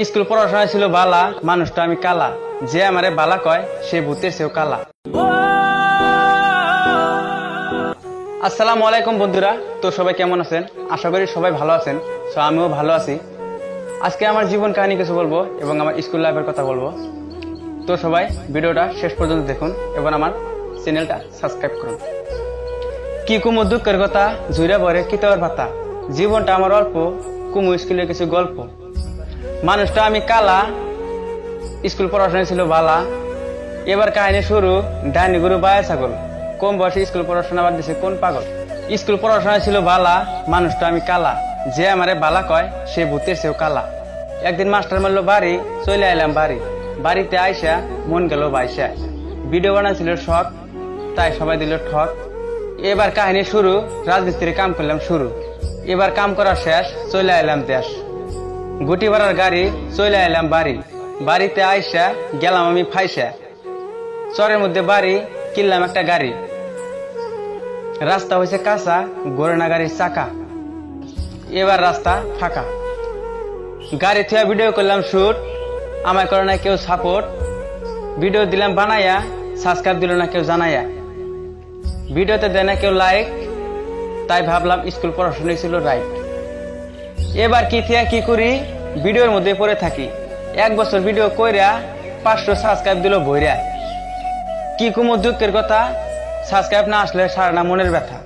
School পড়াশোনা ছিল বালা, মানুষটা আমি কালা। যে আমারে বালা কয় সে ভূতের চেয়েও কালা। আসসালামু আলাইকুম বন্ধুরা, তো সবাই কেমন আছেন? আশা করি সবাই ভালো আছেন। তো আমিও ভালো আছি। আজকে আমার জীবন কাহিনী কিছু বলবো এবং আমার স্কুল লাইফের কথা বলবো। তো সবাই ভিডিওটা শেষ পর্যন্ত দেখুন এবং আমার চ্যানেলটা সাবস্ক্রাইব করুন। কি কুমু দুঃখের কথা, জুড়ে ভরে কিতাবের পাতা। জীবনটা আমার অল্প, কুমু স্কুলের কিছু গল্প। মানুষটা আমি কালা, স্কুল পড়াশোনা ছিল বালা। এবার কাহিনী শুরু, ডাইনি গরু বায়া ছাগল। কম বয়সে স্কুল পড়াশোনা বাদ দিছে কোন পাগল। স্কুল পড়াশোনা ছিল বালা, মানুষটা আমি কালা। যে আমারে বালা কয় সে ভূতের চেয়েও কালা। একদিন মাস্টার মারলো বাড়ি, চলে আইলাম বাড়ি। বাড়িতে আইসা মন গেল বাইসা। ভিডিও বানাচ্ছিল শখ, তাই সবাই দিল ঠক। এবার কাহিনী শুরু, রাজমিস্ত্রি কাম করলাম শুরু। এবার কাম করা শেষ, চলে আইলাম দেশ। গুটি ভাড়ার গাড়ি, চলে আইলাম বাড়ি। বাড়িতে আইসা গেলাম আমি ফাইসা। চরের মধ্যে বাড়ি, কিনলাম একটা গাড়ি। রাস্তা হয়েছে কাঁচা, ঘোরে না গাড়ির চাকা। এবার রাস্তা ফাঁকা। গাড়ি থেকে ভিডিও করলাম শুট, আমায় করে না কেউ সাপোর্ট। ভিডিও দিলাম বানাইয়া, সাবস্ক্রাইব দিল না কেউ জানাইয়া। ভিডিওতে দেয় না কেউ লাইক, তাই ভাবলাম স্কুল পড়াশোনা ছিল রাইট। এবার কি থেকে কি করি, ভিডিওর মধ্যে পড়ে থাকি। 1 বছর ভিডিও কইরা 500 সাবস্ক্রাইব দিল ভইরা। কি কুমু দুঃখের কথা, সাবস্ক্রাইব না আসলে সারা না মনের ব্যথা।